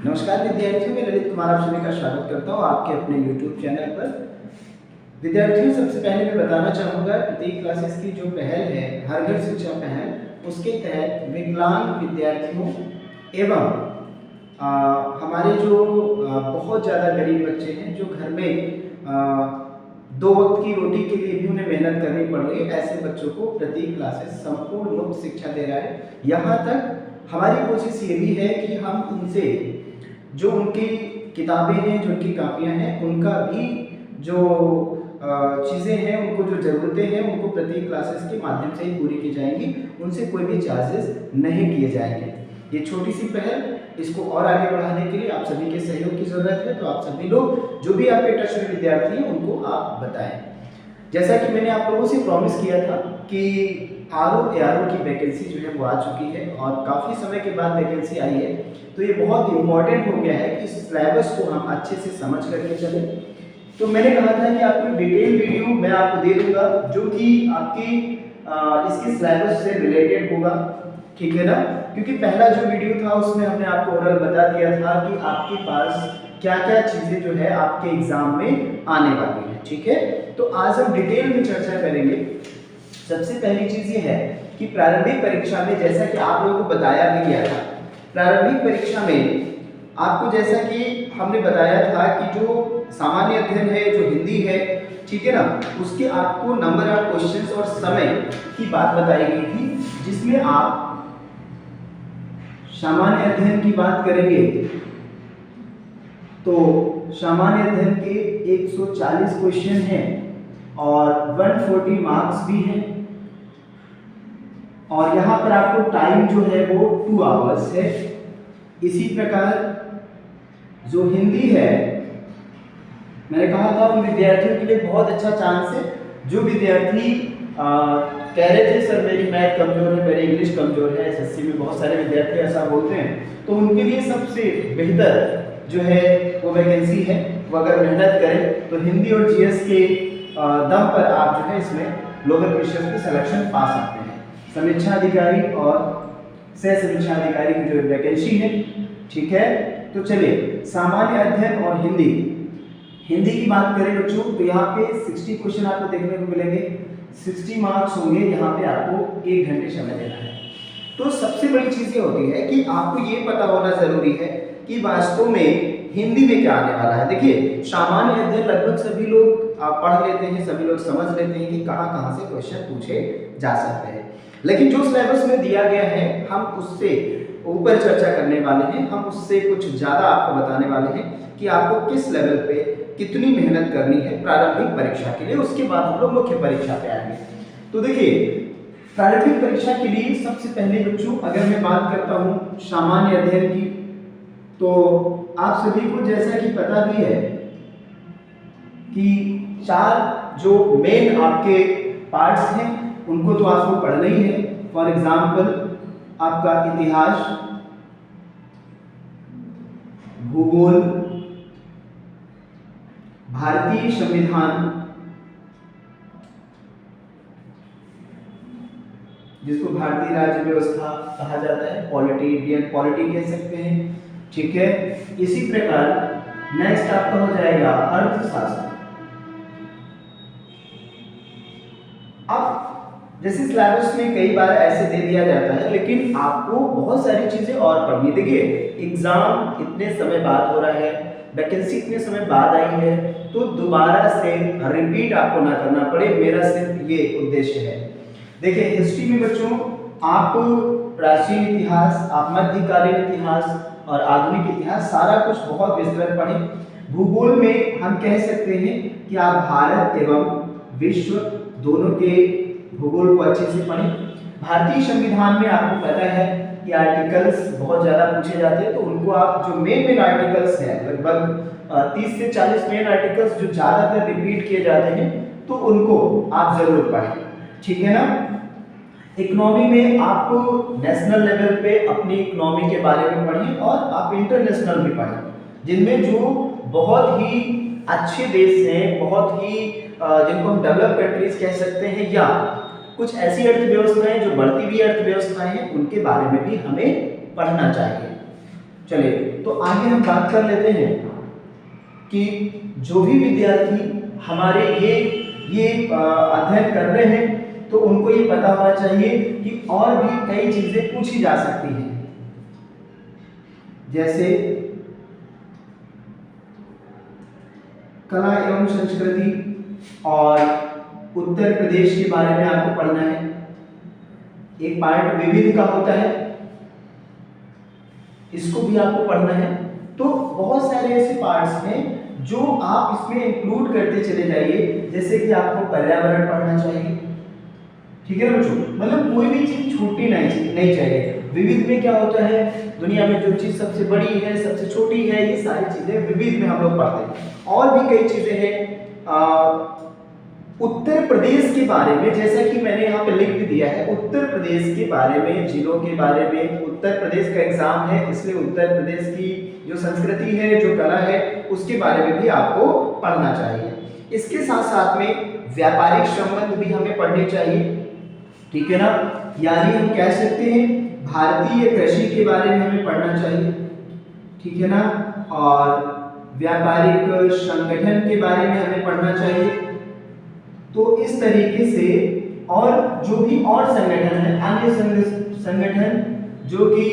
नमस्कार विद्यार्थियों, मैं ललित कुमार आप सभी का स्वागत करता हूं आपके अपने YouTube चैनल पर। विद्यार्थियों, सबसे पहले मैं बताना चाहूँगा प्रत्येक क्लासेस की जो पहल है हर घर शिक्षा पहल, उसके तहत विकलांग विद्यार्थियों एवं हमारे जो बहुत ज़्यादा गरीब बच्चे हैं जो घर में दो वक्त की रोटी के लिए भी उन्हें मेहनत करनी पड़ रही है, ऐसे बच्चों को प्रत्येक क्लासेस संपूर्ण मुफ्त शिक्षा दे रहा है। यहाँ तक हमारी कोशिश ये भी है कि हम उनसे जो उनकी किताबें हैं, जो उनकी कापियाँ हैं, उनका भी जो चीज़ें हैं, उनको जो ज़रूरतें हैं, उनको प्रत्येक क्लासेस के माध्यम से ही पूरी की जाएंगी, उनसे कोई भी चार्जेस नहीं किए जाएंगे। ये छोटी सी पहल, इसको और आगे बढ़ाने के लिए आप सभी के सहयोग की ज़रूरत है, तो आप सभी लोग जो भी आपके टच में विद्यार्थी हैं उनको आप बताएं। जैसा कि मैंने आप लोगों से प्रॉमिस किया था कि आरओ की वैकेंसी जो है वो आ चुकी है और काफ़ी समय के बाद वैकेंसी आई है, तो ये बहुत इंपॉर्टेंट हो गया है कि इस सिलेबस को हम अच्छे से समझ करके चलें। तो मैंने कहा था कि आपको डिटेल वीडियो मैं आपको दे दूंगा जो कि आपकी इसके सिलेबस से रिलेटेड होगा, ठीक है ना। क्योंकि पहला जो वीडियो था उसमें हमने आपको ओरल बता दिया था कि आपके पास क्या क्या चीज़ें जो है आपके एग्जाम में आने वाली है, ठीक है। तो आज हम डिटेल में चर्चा करेंगे। सबसे पहली चीज़ ये है कि प्रारंभिक परीक्षा में, जैसा कि आप लोगों को बताया भी गया था, प्रारंभिक परीक्षा में आपको जैसा कि हमने बताया था कि जो सामान्य अध्ययन है, जो हिंदी है, ठीक है ना, उसके आपको नंबर ऑफ क्वेश्चंस और समय की बात बताई गई थी, जिसमें आप सामान्य अध्ययन की बात करेंगे तो सामान्य अध्ययन के 140 क्वेश्चन हैं और 140 मार्क्स भी हैं, और यहाँ पर आपको टाइम जो है वो 2 आवर्स है। इसी प्रकार जो हिंदी है, मैंने कहा था उन विद्यार्थियों के लिए बहुत अच्छा चांस है जो विद्यार्थी कह रहे थे सर मेरी मैथ कमजोर है, मेरी इंग्लिश कमजोर है, एसएससी में बहुत सारे विद्यार्थी ऐसा बोलते हैं, तो उनके लिए सबसे बेहतर जो है वो वैकेंसी है। वो अगर मेहनत करें तो हिंदी और जीएस के दम पर आप जो है इसमें लोअर प्रतिशत में सिलेक्शन पा सकते हैं। समीक्षा अधिकारी और सह समीक्षा अधिकारी की जो वैकेंसी है, ठीक है। तो चलिए, सामान्य अध्ययन और हिंदी की बात करें बच्चों, तो यहाँ पे 60 क्वेश्चन आपको देखने को मिलेंगे, 60 मार्क्स होंगे। यहाँ पे आपको 1 घंटे समय देना है। तो सबसे बड़ी चीज़ ये होती है कि आपको ये पता होना जरूरी है कि वास्तव में हिंदी में क्या आने वाला है। देखिए, सामान्य अध्ययन लगभग सभी लोग पढ़ लेते हैं, सभी लोग समझ लेते हैं कि कहाँ से क्वेश्चन पूछे जा सकते हैं, लेकिन जो सिलेबस में दिया गया है हम उससे ऊपर चर्चा करने वाले हैं। हम उससे कुछ ज़्यादा आपको बताने वाले हैं कि आपको किस लेवल पे कितनी मेहनत करनी है प्रारंभिक परीक्षा के लिए। उसके बाद हम लोग मुख्य परीक्षा पे आएंगे। तो देखिए, प्रारंभिक परीक्षा के लिए सबसे पहले बच्चों अगर मैं बात करता हूँ सामान्य अध्ययन की, तो आप सभी को जैसा कि पता भी है कि 4 जो मेन आपके पार्ट्स हैं उनको तो आपको पढ़ना ही है। फॉर एग्जाम्पल आपका इतिहास, भूगोल, भारतीय संविधान जिसको भारतीय राज्य व्यवस्था कहा जाता है, पॉलिटी, इंडियन पॉलिटी कह सकते हैं, ठीक है। इसी प्रकार नेक्स्ट आपका हो जाएगा अर्थशास्त्र। अब जैसे सिलेबस में कई बार ऐसे दे दिया जाता है, लेकिन आपको बहुत सारी चीजें और पढ़नी। देखिए, एग्जाम इतने समय बाद हो रहा है, वैकेंसी इतने समय बाद आई है, तो दोबारा से रिपीट आपको ना करना पड़े, मेरा सिर्फ ये उद्देश्य है। देखिए, हिस्ट्री में बच्चों आप प्राचीन इतिहास, आप मध्यकालीन इतिहास और आधुनिक इतिहास सारा कुछ बहुत विस्तृत पढ़ें। भूगोल में हम कह सकते हैं कि आप भारत एवं विश्व दोनों के भूगोल को अच्छे से पढ़ें। भारतीय संविधान में आपको पता है कि आर्टिकल्स बहुत ज़्यादा पूछे जाते हैं, तो उनको आप जो मेन आर्टिकल्स हैं, लगभग 30 से 40 मेन आर्टिकल्स जो ज़्यादातर रिपीट किए जाते हैं, तो उनको आप ज़रूर पढ़ें, ठीक है ना। इकोनॉमी में आप नेशनल लेवल पे अपनी इकोनॉमी के बारे में पढ़ें और आप इंटरनेशनल भी पढ़ें, जिनमें जो बहुत ही अच्छे देश हैं, बहुत ही जिनको हम डेवलप कंट्रीज कह सकते हैं, या कुछ ऐसी अर्थव्यवस्थाएं जो बढ़ती हुई अर्थव्यवस्थाएं हैं, उनके बारे में भी हमें पढ़ना चाहिए। चलिए तो आगे हम बात कर लेते हैं कि जो भी विद्यार्थी हमारे ये अध्ययन कर रहे हैं तो उनको ये पता होना चाहिए कि और भी कई चीजें पूछी जा सकती हैं, जैसे कला एवं संस्कृति और उत्तर प्रदेश के बारे में आपको पढ़ना है। एक पार्ट विविध का होता है, इसको भी आपको पढ़ना है। तो बहुत सारे ऐसे पार्ट्स हैं जो आप इसमें इंक्लूड करते चले जाइए, जैसे कि आपको पर्यावरण पढ़ना चाहिए, ठीक है ना बच्चों। मतलब कोई भी चीज छूटनी नहीं चाहिए। विविध में क्या होता है, दुनिया में जो चीज सबसे बड़ी है, सबसे छोटी है, ये सारी चीजें विविध में हम लोग पढ़ते हैं। और भी कई चीजें हैं उत्तर प्रदेश के बारे में, जैसा कि मैंने यहाँ पे लिख भी दिया है, उत्तर प्रदेश के बारे में, जिलों के बारे में। उत्तर प्रदेश का एग्जाम है, इसलिए उत्तर प्रदेश की जो संस्कृति है, जो कला है, उसके बारे में भी आपको पढ़ना चाहिए। इसके साथ साथ में व्यापारिक संबंध भी हमें पढ़ने चाहिए, ठीक है ना। यानी हम कह सकते हैं भारतीय कृषि के बारे में हमें पढ़ना चाहिए, ठीक है ना। और व्यापारिक संगठन के बारे में हमें पढ़ना चाहिए। तो इस तरीके से और जो भी और संगठन है, अन्य संगठन जो कि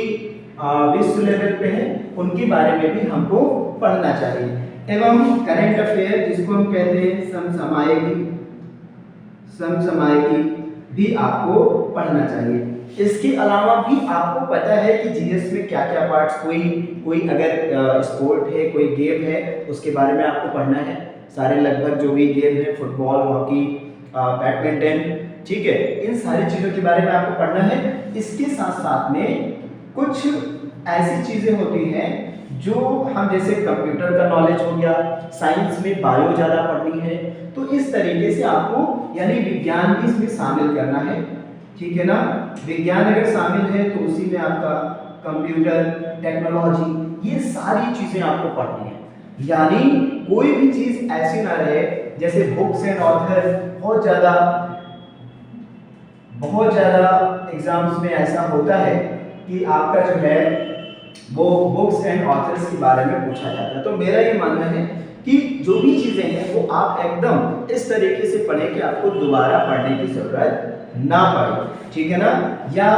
विश्व लेवल पे है, उनके बारे में भी हमको पढ़ना चाहिए। एवं करंट अफेयर, जिसको हम कहते हैं समसामयिकी भी आपको पढ़ना चाहिए। इसके अलावा भी आपको पता है कि जीएस में क्या क्या पार्ट्स, कोई अगर स्पोर्ट है, कोई गेम है, उसके बारे में आपको पढ़ना है। सारे लगभग जो भी गेम है, फुटबॉल, हॉकी, बैडमिंटन, ठीक है, इन सारी चीज़ों के बारे में आपको पढ़ना है। इसके साथ साथ में कुछ ऐसी चीज़ें होती हैं जो हम, जैसे कंप्यूटर का नॉलेज हो गया, साइंस में बायो ज़्यादा पढ़नी है, तो इस तरीके से आपको यानी विज्ञान भी इसमें शामिल करना है, ठीक है ना। विज्ञान अगर शामिल है तो उसी में आपका कंप्यूटर, टेक्नोलॉजी, ये सारी चीज़ें आपको पढ़नी है। यानी कोई भी चीज़ ऐसी ना रहे, जैसे बुक्स एंड ऑथर, बहुत ज़्यादा एग्जाम्स में ऐसा होता है कि आपका जो है वो बुक्स एंड ऑथर्स के बारे में पूछा जाता है। तो मेरा ये मानना है कि जो भी चीज़ें हैं वो आप एकदम इस तरीके से पढ़ें कि आपको दोबारा पढ़ने की ज़रूरत ना पड़े, ठीक है ना। या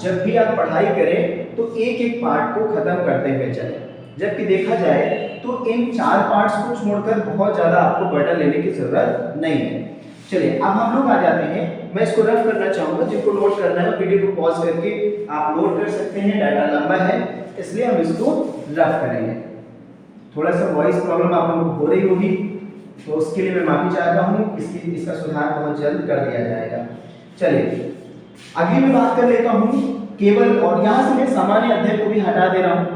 जब भी आप पढ़ाई करें तो एक एक पार्ट को ख़त्म करते हुए चलें, जबकि देखा जाए तो इन 4 पार्ट्स को छोड़कर बहुत ज़्यादा आपको बर्डन लेने की ज़रूरत नहीं है। चलिए अब हम लोग आ जाते हैं, मैं इसको रफ करना चाहूँगा, जिनको नोट करना है वीडियो को पॉज करके आप नोट कर सकते हैं। डाटा लंबा है इसलिए हम इसको रफ करेंगे। थोड़ा सा वॉइस प्रॉब्लम आप लोगों को हो रही होगी, तो उसके लिए मैं माफी चाहता हूँ। इसका सुधार बहुत जल्द कर दिया जाएगा। चलिए अगली मैं बात कर लेता हूँ केवल, और यहाँ से मैं सामान्य अध्ययन को भी हटा दे रहा हूँ।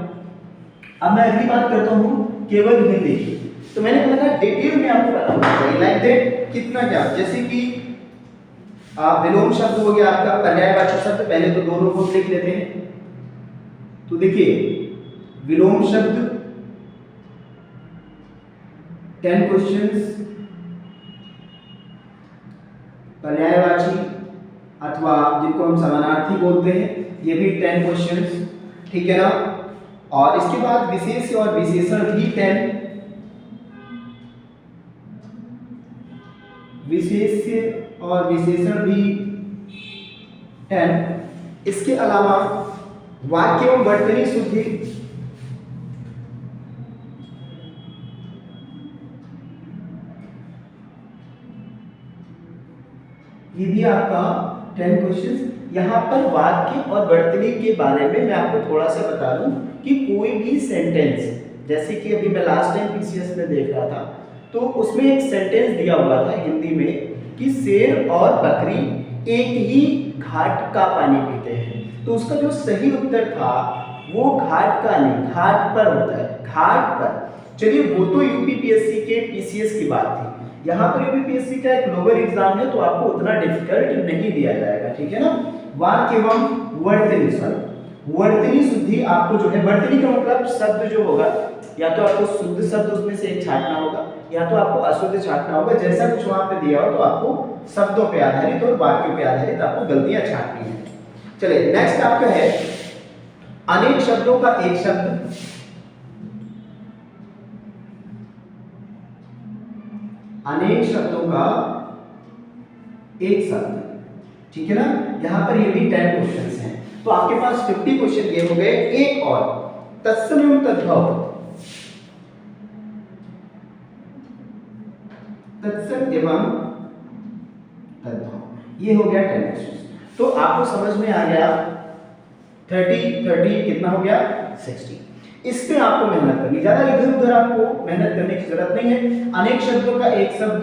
अब मैं अगली बात करता हूँ केवल हिंदी की। तो मैंने कहा था डिटेल में आपको पता होना चाहिए, लाइक दैट कितना क्या, जैसे कि विलोम शब्द हो गया आपका, पर्यायवाची शब्द, पहले तो दोनों को लिख लेते हैं। तो देखिए विलोम शब्द 10 क्वेश्चंस, पर्यायवाची अथवा जिनको हम समानार्थी बोलते हैं, ये भी 10 क्वेश्चंस, ठीक है ना। और इसके बाद विशेष और विशेषण भी 10, विशेष और विशेषण भी 10। इसके अलावा वाक्य एवं वर्तनी शुद्धि, ये भी आपका 10 क्वेश्चंस। यहाँ पर वाक्य और वर्तनी के बारे में मैं आपको थोड़ा सा बता दूं कि कोई भी सेंटेंस, जैसे कि अभी मैं लास्ट टाइम पीसीएस में देख रहा था, तो उसमें एक सेंटेंस दिया हुआ था हिंदी में कि शेर और बकरी एक ही घाट का पानी पीते हैं। तो उसका जो सही उत्तर था वो घाट का नहीं, घाट पर होता है, घाट पर। चलिए वो तो यूपीपीएससी के पीसीएस की बात थी। यहाँ पर यूपीपीएससी का एक लोअर एग्जाम है, तो आपको उतना डिफिकल्ट नहीं दिया जाएगा, ठीक है ना। वाक्य एवं वर्तनी, वर्तनी शुद्धि आपको जो है, वर्तनी का मतलब शब्द जो होगा, या तो आपको शुद्ध शब्द उसमें से एक छांटना होगा, या तो आपको अशुद्ध छांटना होगा। जैसा कुछ वहां पे दिया हो तो आपको शब्दों पे आधारित और वाक्यों पे आधारित आपको गलतियां छांटनी है। चलिए नेक्स्ट आपका है अनेक शब्दों का एक शब्द, अनेक शब्दों का एक शब्द, ठीक है ना। यहां पर ये भी 10 क्वेश्चंस हैं, तो आपके पास 50 क्वेश्चन ये हो गए। एक और तत्सम एवं तद्भव, तत्सम एवं तद्भव, ये हो गया 10 क्वेश्चन। तो आपको समझ में आ गया 30 कितना हो गया 60। इस पे आपको मेहनत करनी, ज्यादा इधर उधर आपको मेहनत करने की जरूरत नहीं है। अनेक शब्दों का एक शब्द,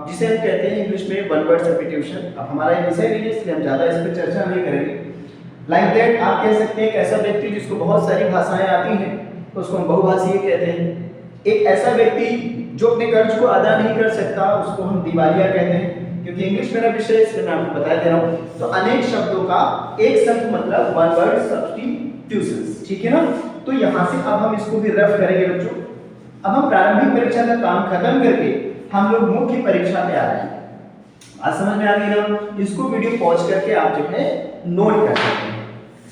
जिसे हम कहते हैं इंग्लिश में वन वर्ड सब्स्टिट्यूशन। अब हमारा ये विषय नहीं है इसलिए हम ज्यादा इस पर चर्चा नहीं करेंगे। लाइक दैट आप कह सकते हैं एक ऐसा व्यक्ति जिसको बहुत सारी भाषाएं आती हैं तो उसको हम बहुभाषीय कहते हैं। एक ऐसा व्यक्ति जो अपने कर्ज को अदा नहीं कर सकता उसको हम दिवालिया कहते हैं। क्योंकि इंग्लिश मेरा विषय इसलिए मैं आपको बता दे रहा हूँ। तो अनेक शब्दों का एक शब्द मतलब वन वर्ड सब्स्टिट्यूशंस, ठीक है ना। तो यहाँ से अब हम इसको भी रफ करेंगे बच्चों। अब हम प्रारंभिक परीक्षा का काम खत्म करके हम लोग मुख्य परीक्षा पे आ रहे हैं। आज समझ में आ गई ना। इसको वीडियो पॉज करके आप जो है नोट कर सकते हैं।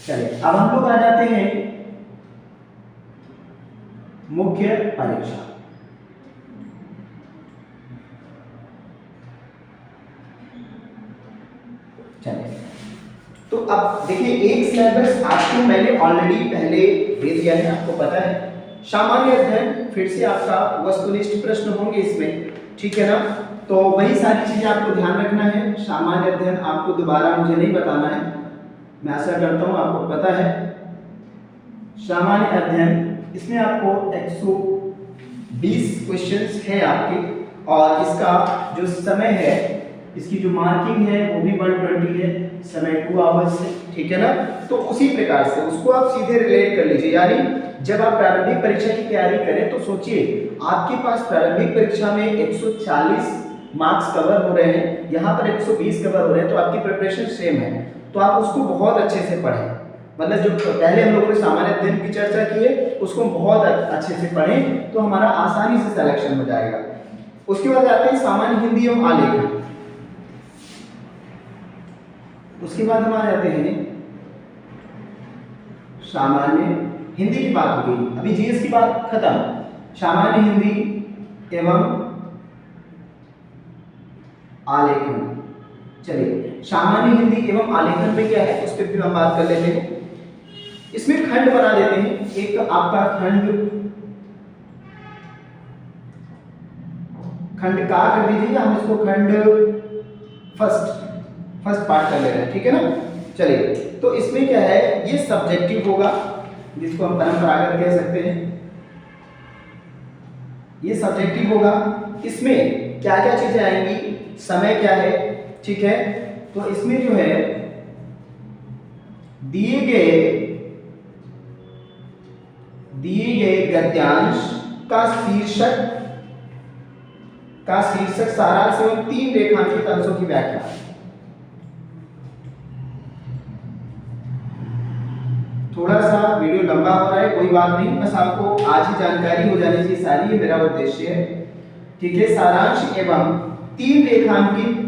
चलिए अब हम लोग आ जाते हैं मुख्य परीक्षा। चलिए तो अब देखिए एक सिलेबस आपको मैंने ऑलरेडी पहले दे दिया है, आपको पता है। सामान्य अध्ययन फिर से आपका वस्तुनिष्ठ प्रश्न होंगे इसमें, ठीक है ना। तो वही सारी चीजें आपको ध्यान रखना है। सामान्य अध्ययन आपको दोबारा मुझे नहीं बताना है, मैं आशा करता हूं आपको पता है। सामान्य अध्ययन इसमें आपको 120 क्वेश्चंस है आपके, और इसका जो समय है, इसकी जो मार्किंग है वो भी 120 है, समय 2 आवर्स है, ठीक है ना। तो उसी प्रकार से उसको आप सीधे रिलेट कर लीजिए। यानी जब आप प्रारंभिक परीक्षा की तैयारी करें तो सोचिए आपके पास प्रारंभिक परीक्षा में 140 मार्क्स कवर हो रहे हैं, यहाँ पर 120 कवर हो रहे हैं, तो आपकी प्रिपरेशन सेम है। तो आप उसको बहुत अच्छे से पढ़ें। मतलब जो पहले हम लोगों ने सामान्य अध्ययन की चर्चा की है उसको बहुत अच्छे से पढ़ें तो हमारा आसानी से सिलेक्शन हो जाएगा। उसके बाद आते हैं सामान्य हिंदी एवं आलेखन। उसके बाद हम आ जाते हैं सामान्य हिंदी की बात हो गई, अभी जीएस की बात खत्म। सामान्य हिंदी एवं आलेखन। चलिए सामान्य हिंदी एवं आलेखन में क्या है उस पर भी हम बात कर लेते हैं। इसमें खंड बना देते हैं। एक आपका खंड का कर दीजिए, हम इसको खंड फर्स्ट पार्ट कर ले रहे हैं, ठीक है ना। चलिए तो इसमें क्या है, ये सब्जेक्टिव होगा जिसको हम परंपरागत कह सकते हैं, ये सब्जेक्टिव होगा। इसमें क्या क्या चीजें आएंगी, समय क्या है, ठीक है। तो इसमें जो है दिए गए गद्यांश का शीर्षक सारांश एवं 3 रेखांकित अंशों की व्याख्या। थोड़ा सा वीडियो लंबा हो रहा है, कोई बात नहीं, बस आपको आज ही जानकारी हो जानी चाहिए सारी, ये मेरा उद्देश्य है, ठीक है। सारांश एवं 3 रेखांकित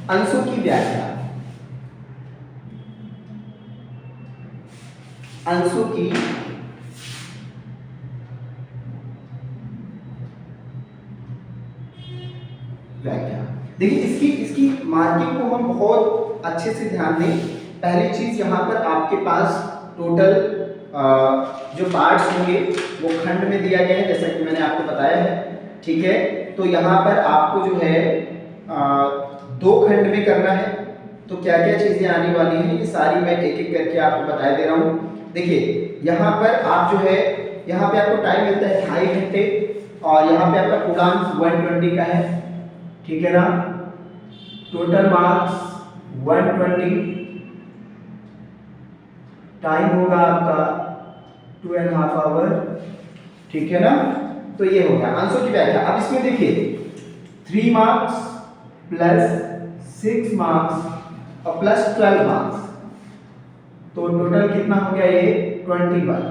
अंशों की व्याख्या। अंशों की व्याख्या। देखिए इसकी मार्किंग को हम बहुत अच्छे से ध्यान दें। पहली चीज यहाँ पर आपके पास टोटल जो पार्ट्स होंगे वो खंड में दिया गया है, जैसा कि मैंने आपको बताया है, ठीक है। तो यहाँ पर आपको जो है 2 खंड में करना है। तो क्या क्या चीजें आने वाली हैं ये सारी मैं एक एक करके आपको बता दे रहा हूँ। देखिए यहाँ पर आप जो है, यहाँ पे आपको टाइम मिलता है 2.5 घंटे, और यहाँ पे आपका पूर्णांक 120 का है, ठीक है ना। टोटल मार्क्स 120, टाइम होगा आपका 2.5 आवर, ठीक है ना। तो ये हो गया अंशों की व्याख्या। अब इसमें देखिए 3 मार्क्स प्लस 6 मार्क्स और प्लस 12 मार्क्स, तो टोटल कितना हो गया ये 21,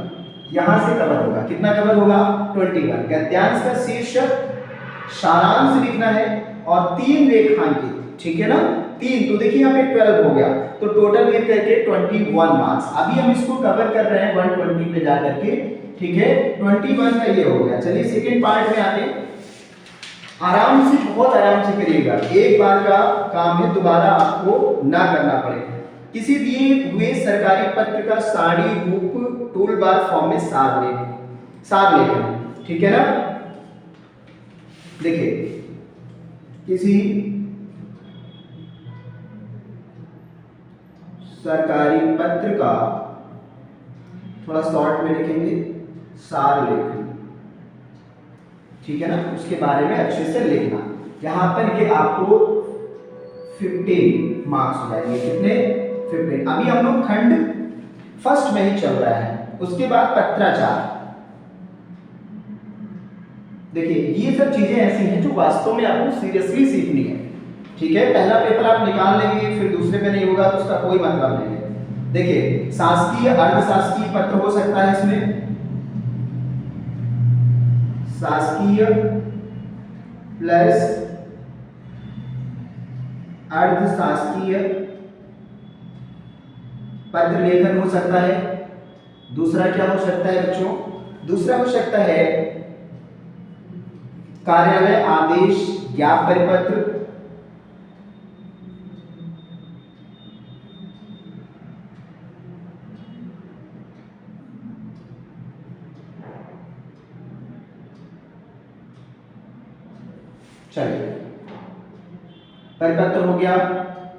यहां से कवर होगा, कितना कवर होगा 21। गद्यांश का शीर्षक सारांश लिखना है और 3 रेखांकित, ठीक है ना, 3, तो देखिए यहाँ पे 12 हो गया, तो टोटल मिल करके 21 मार्क्स। अभी हम इसको कवर कर रहे हैं 120 पे जा करके, ठीक है, 21 का ये हो गया। चलिए सेकंड पार्ट में आते हैं। आराम से, बहुत आराम से करिएगा, एक बार का काम है, दोबारा आपको ना करना पड़े। किसी दिए हुए सरकारी पत्र का साड़ी रूप टूल बार फॉर्म में सार लेखन, ठीक है ना। देखिए किसी सरकारी पत्र का, थोड़ा शॉर्ट में लिखेंगे, सार लेखन, ठीक है ना, उसके बारे में अच्छे से लिखना। यहां पर ये आपको 15 मार्क्स हो जाएंगे, कितने 15। अभी हम लोग खंड फर्स्ट में ही चल रहा है, उसके बाद पत्राचार। देखिए ये सब चीजें ऐसी हैं जो वास्तव में आपको सीरियसली सीखनी है, ठीक है। पहला पेपर आप निकाल लेंगे, फिर दूसरे पे नहीं होगा तो उसका कोई मतलब नहीं है। देखिए शासकीय अर्धशासकीय पत्र हो सकता है इसमें, शासकीय प्लस अर्धशासकीय पत्र लेखन हो सकता है। दूसरा क्या हो सकता है बच्चों, दूसरा हो सकता है कार्यालय आदेश ज्ञाप परिपत्र, चलिए परिपत्र हो गया,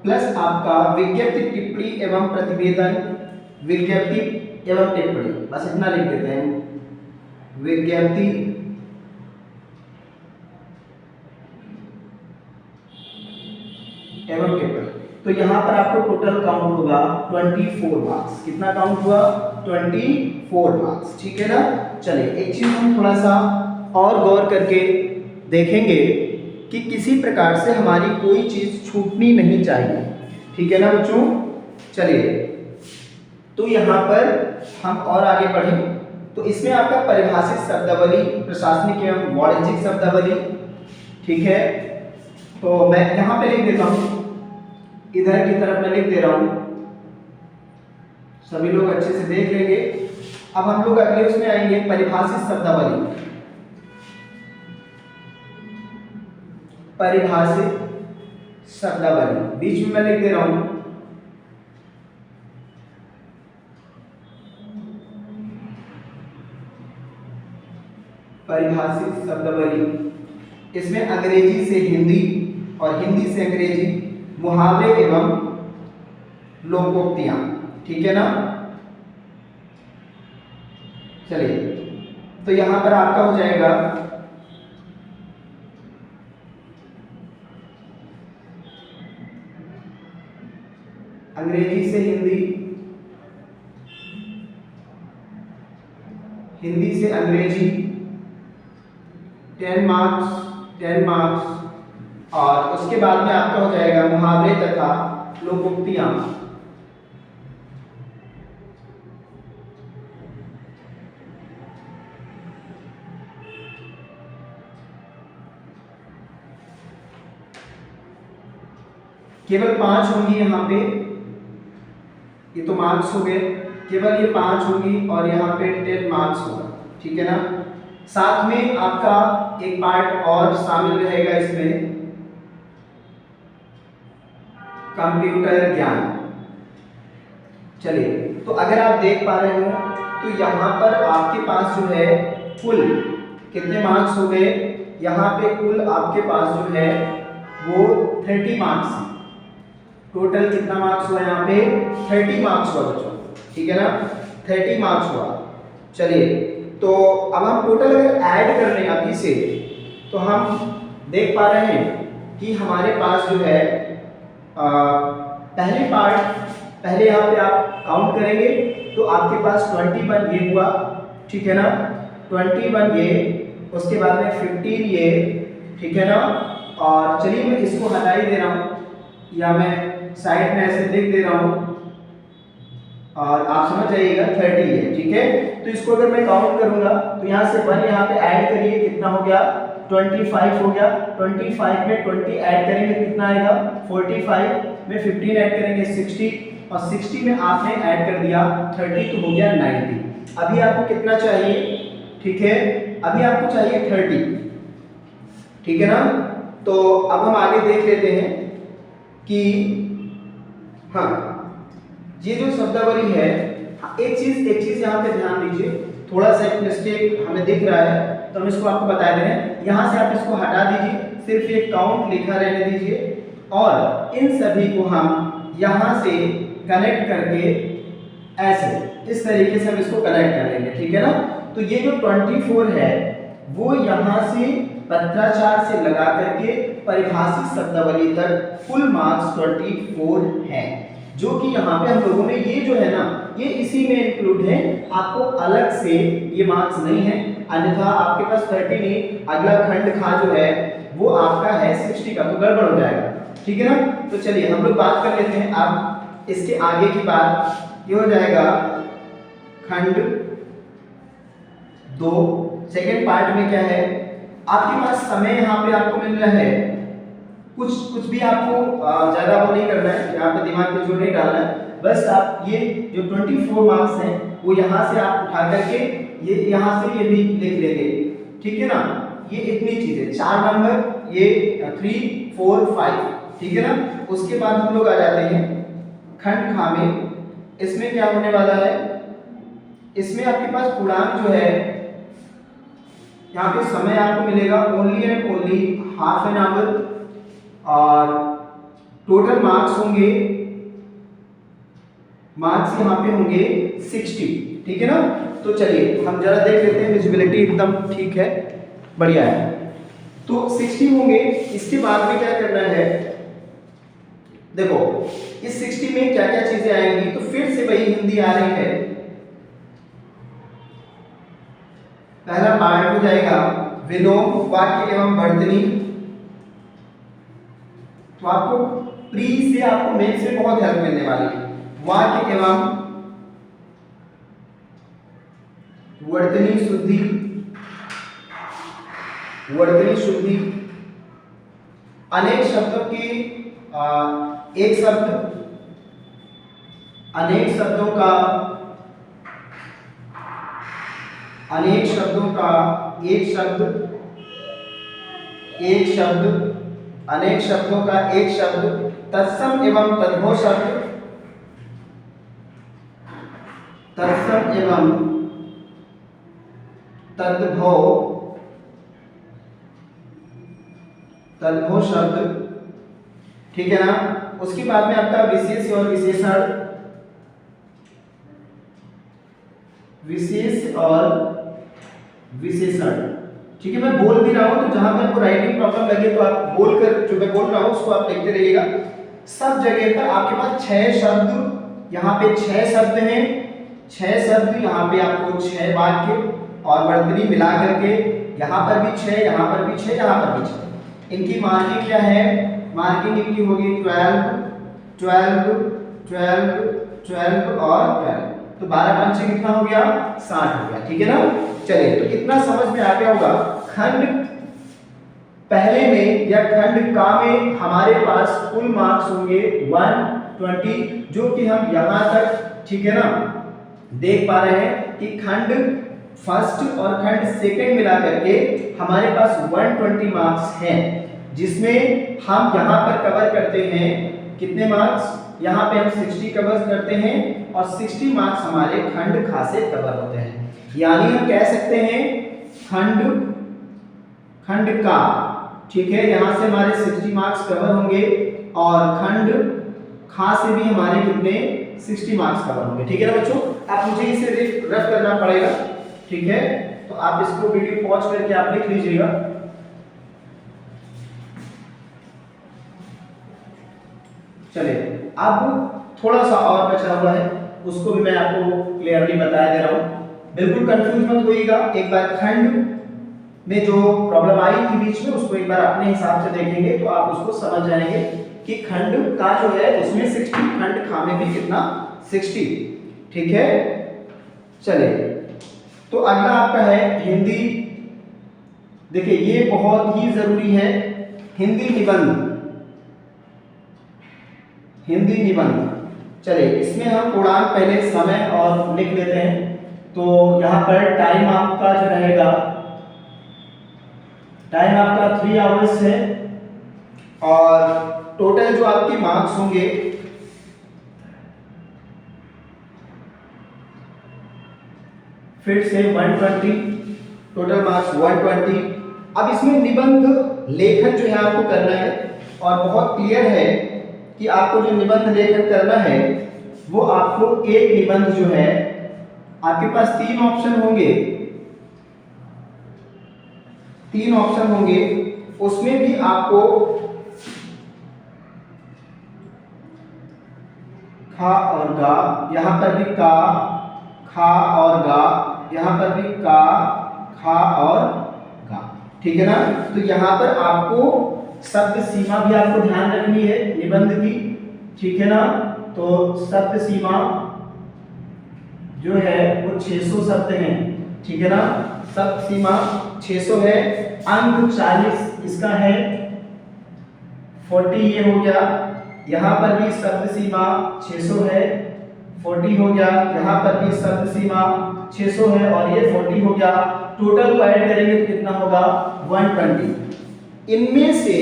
प्लस आपका विज्ञप्ति टिप्पणी एवं प्रतिवेदन, विज्ञप्ति एवं टिप्पणी, बस इतना लिख देते हैं, विज्ञप्ति एवं टिप्पणी। तो यहां पर आपको टोटल काउंट होगा 24 मार्क्स। कितना काउंट हुआ 24 मार्क्स, ठीक है ना। चलिए एक चीज हम थोड़ा सा और गौर करके देखेंगे कि किसी प्रकार से हमारी कोई चीज छूटनी नहीं चाहिए, ठीक है ना बच्चों। चलिए तो यहाँ पर हम और आगे बढ़ें तो इसमें आपका परिभाषित शब्दावली, प्रशासनिक एवं वाणिज्यिक शब्दावली, ठीक है। तो मैं यहाँ पे लिख देता हूँ, इधर की तरफ मैं लिख दे रहा हूँ, सभी लोग अच्छे से देख लेंगे। अब हम लोग अगले उसमें आएंगे, परिभाषित शब्दावली, परिभाषित शब्दावली, बीच में मैं लिख दे रहा हूं परिभाषित शब्दावली। इसमें अंग्रेजी से हिंदी और हिंदी से अंग्रेजी, मुहावरे एवं लोकोक्तियां, ठीक है ना। चलिए तो यहां पर आपका हो जाएगा अंग्रेजी से हिंदी, हिंदी से अंग्रेजी 10 मार्क्स, और उसके बाद में आपका हो जाएगा मुहावरे तथा लोकोक्तियां, केवल 5 होंगी यहाँ पे, ये तो मार्क्स हो गए, केवल ये 5 होंगी और यहाँ पे 10 मार्क्स होगा, ठीक है ना। साथ में आपका एक पार्ट और शामिल रहेगा इसमें, कंप्यूटर ज्ञान। चलिए तो अगर आप देख पा रहे हो तो यहाँ पर आपके पास जो है कुल कितने मार्क्स हो गए, यहाँ पे कुल आपके पास जो है वो 30 मार्क्स है। टोटल कितना मार्क्स हुआ यहाँ पे 30 मार्क्स हुआ बच्चों, ठीक है ना, 30 मार्क्स हुआ। चलिए तो अब हम टोटल अगर ऐड कर रहे हैं अभी से तो हम देख पा रहे हैं कि हमारे पास जो है पहले पार्ट, पहले यहाँ पे आप काउंट करेंगे तो आपके पास 21 ये हुआ, ठीक है ना, 21 ये, उसके बाद में 15 ये, ठीक है ना। और चलिए मैं इसको हटा ही दे रहा हूँ या मैं साइड में ऐसे लिख दे रहा हूँ, और आप समझ जाइएगा 30 है, ठीक है। तो इसको अगर मैं काउंट करूंगा तो यहाँ से 1 यहाँ पे ऐड करिए, कितना हो गया 25 हो गया। 25 में 20 ऐड करेंगे कितना आएगा 45 में 15 ऐड करेंगे 60 और 60 में आपने ऐड कर दिया 30 तो हो गया 90। अभी आपको कितना चाहिए, ठीक है, अभी आपको चाहिए 30, ठीक है ना। तो अब हम आगे देख लेते हैं कि हाँ ये जो शब्दावली है, एक चीज यहाँ पे ध्यान दीजिए, थोड़ा सा एक मिस्टेक हमें दिख रहा है तो हम इसको आपको बता दे रहे हैं। यहाँ से आप इसको हटा दीजिए, सिर्फ ये काउंट लिखा रहने दीजिए और इन सभी को हम यहाँ से कनेक्ट करके ऐसे इस तरीके से हम इसको कनेक्ट कर लेंगे, ठीक है ना। तो ये जो 24 है वो यहाँ से पत्राचार से लगा करके परिभाषित शब्दावली तक कुल मार्क्स 24 है, जो कि यहाँ पे हम लोगों ने ये जो है ना ये इसी में इंक्लूड है, आपको अलग से ये मार्क्स नहीं है। अन्यथा आपके पास 30 नहीं, अगला खंड खा जो है वो आपका है 60 का, तो गड़बड़ हो जाएगा, ठीक है ना। तो चलिए हम लोग बात कर लेते हैं अब इसके आगे की बात। ये हो जाएगा खंड 2। सेकेंड पार्ट में क्या है, आपके पास समय यहाँ पे आपको मिल रहा है, कुछ भी आपको ज्यादा वो नहीं करना है, यहाँ पे दिमाग में जोर नहीं डालना है, बस आप ये जो 24 मार्क्स हैं वो यहाँ से आप उठा करके ये यहाँ से ये भी लिख लेंगे, ठीक है ना। ये इतनी चीजें 4 नंबर, ये 3 4 5, ठीक है ना। उसके बाद हम लोग आ जाते हैं खंड खा में। इसमें क्या होने वाला है, इसमें आपके पास पूर्णांक जो है, यहाँ पे समय आपको मिलेगा only and only half an hour और टोटल मार्क्स होंगे, मार्क्स यहाँ पे होंगे 60, ठीक है ना। तो चलिए हम जरा देख लेते हैं, विजिबिलिटी एकदम ठीक है, बढ़िया है। तो 60 होंगे। इसके बाद में क्या करना है, देखो इस 60 में क्या क्या चीजें आएंगी, तो फिर से वही हिंदी आ रही है। पहला पार्ट हो जाएगा विलोम, वाक्य एवं वर्तनी। तो आपको प्री से आपको मेन से बहुत हेल्प मिलने वाली है। वाक्य एवं वर्तनी शुद्धि, वर्तनी शुद्धि, अनेक शब्दों की एक शब्द, अनेक शब्दों का, अनेक शब्दों का एक शब्द, एक शब्द, अनेक शब्दों का एक शब्द, तत्सम एवं तद्भव शब्द, तत्सम एवं तद्भव, तद्भव शब्द, ठीक है ना। उसके बाद में आपका विशेष और विशेषण, विशेष और विशेषण, ठीक है। मैं बोल भी रहा हूं तो जहां पे आपको राइटिंग प्रॉब्लम लगे तो आप बोलकर जो मैं बोल रहा हूं उसको आप लिखते रहिएगा। सब जगह पर आपके पास 6 शब्द, यहाँ पे 6 शब्द हैं, 6 शब्द, यहाँ पे आपको 6 वाक्य और वर्तनी मिला करके यहाँ पर भी 6, यहाँ पर भी 6, यहाँ पर भी 6। इनकी मार्किंग क्या है, मार्किंग इनकी होगी 12 12 12 12 और 12, तो 12 पंचे कितना हो गया 60 हो गया, ठीक है ना। चलिए तो इतना समझ में आ गया होगा। खंड पहले में या खंड का में हमारे पास कुल मार्क्स होंगे 120, जो कि हम यहाँ तक, ठीक है ना, देख पा रहे हैं कि खंड फर्स्ट और खंड सेकंड मिला करके हमारे पास 120 मार्क्स हैं, जिसमें हम यहाँ पर कवर करते हैं कितने मार्क्स, यहाँ पे हम 60 कवर करते हैं और 60 मार्क्स हमारे खंड खा से कवर होते हैं। यानी हम कह सकते हैं खंड का, ठीक है, यहाँ से हमारे 60 मार्क्स कवर होंगे और खंड खा से भी हमारे कितने 60 मार्क्स कवर होंगे, ठीक है ना बच्चों। आप मुझे इसे रफ करना पड़ेगा, ठीक है, तो आप इसको वीडियो पॉज करके आप लिख लीजिएगा। चलिए अब थोड़ा सा और बचा हुआ है, उसको भी मैं आपको क्लियरली बता दे रहा हूँ, बिल्कुल कंफ्यूज मत होइएगा। एक बार खंड में जो प्रॉब्लम आई थी बीच में उसको एक बार अपने हिसाब से देखेंगे तो आप उसको समझ जाएंगे कि खंड का जो है उसमें 60, खंड खा में भी कितना 60, ठीक है। चलिए, तो अगला आपका है हिंदी। देखिए ये बहुत ही जरूरी है, हिंदी निबंध। हिंदी निबंध, चलिए इसमें हम पूर्णांक पहले समय और लिख लेते हैं। तो यहाँ पर टाइम आपका जो रहेगा, टाइम आपका 3 आवर्स है और टोटल जो आपके मार्क्स होंगे फिर से 120, टोटल मार्क्स 120। अब इसमें निबंध लेखन जो है आपको करना है और बहुत क्लियर है कि आपको जो निबंध लेखन करना है वो आपको एक निबंध जो है, आपके पास 3 ऑप्शन होंगे, 3 ऑप्शन होंगे, उसमें भी आपको खा और गा, यहां पर भी का, खा और गा, यहां पर भी का, खा और गा, ठीक है ना। तो यहां पर आपको शब्द सीमा भी आपको ध्यान रखनी है निबंध की, ठीक है ना। तो शब्द सीमा जो है वो 600 शब्द हैं, ठीक है ना। शब्द सीमा 600 है। अंक 40 इसका है, 40 ये हो गया। यहाँ पर भी शब्द सीमा 600 है, 40 हो गया। यहाँ पर भी शब्द सीमा 600 है और ये 40 हो गया। टोटल को ऐड करेंगे तो कितना होगा, 120। इनमें से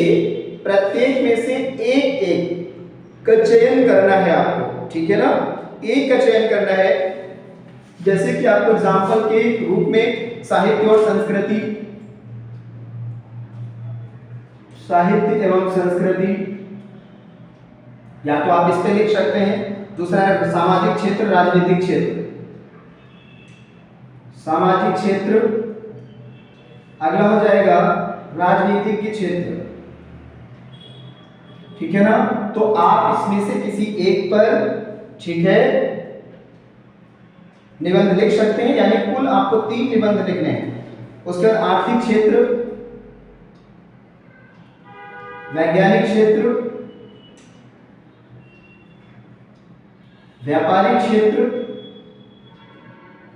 प्रत्येक में से एक एक का चयन करना है आपको, ठीक है ना। एक का चयन करना है। जैसे कि आपको एग्जाम्पल के रूप में साहित्य और संस्कृति, साहित्य एवं संस्कृति, या तो आप इस पे लिख सकते हैं। दूसरा है सामाजिक क्षेत्र, राजनीतिक क्षेत्र, सामाजिक क्षेत्र। अगला हो जाएगा राजनीतिक के क्षेत्र, ठीक है ना। तो आप इसमें से किसी एक पर, ठीक है, निबंध लिख सकते हैं, यानी कुल आपको 3 निबंध लिखने हैं। उसके बाद आर्थिक क्षेत्र, वैज्ञानिक क्षेत्र, व्यापारिक क्षेत्र,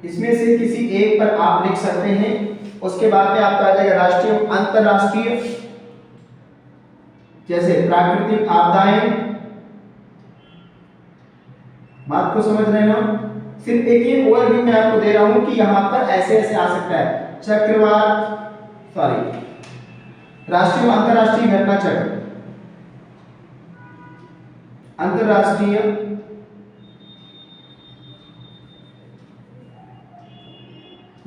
इसमें से किसी एक पर आप लिख सकते हैं। उसके बाद में आपका आ जाएगा राष्ट्रीय अंतरराष्ट्रीय, जैसे प्राकृतिक आपदाएं। बात को समझ रहे हैं ना। सिर्फ एक ही ओवरव्यू मैं आपको दे रहा हूं कि यहां पर ऐसे ऐसे आ सकता है। चक्रवात, राष्ट्रीय अंतरराष्ट्रीय घटना चक्र, अंतरराष्ट्रीय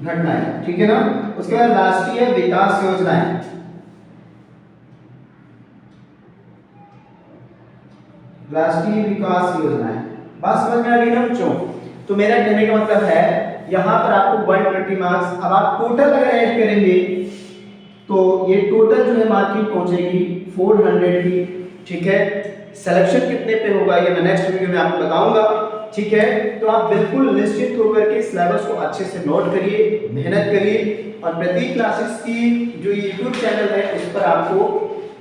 घटनाएं, ठीक है ना। उसके बाद राष्ट्रीय विकास योजनाएं, राष्ट्रीय विकास योजनाएं। बात समझ में आ गई ना बच्चों। तो मेरा कहने का मतलब है यहां पर आपको 120 मार्क्स। अब आप टोटल अगर ऐड करेंगे तो ये टोटल जो है मार्किंग पहुंचेगी 400 की, ठीक है। सिलेक्शन कितने पे होगा ये मैं नेक्स्ट वीडियो में आपको बताऊंगा, ठीक है। तो आप बिल्कुल निश्चित होकर के सिलेबस को अच्छे से नोट करिए, मेहनत करिए और प्रतीक क्लासेस की जो यूट्यूब चैनल है उस पर आपको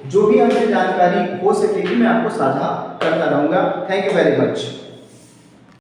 जो भी हमसे जानकारी हो सकेगी मैं आपको साझा करता रहूंगा। Thank you very much.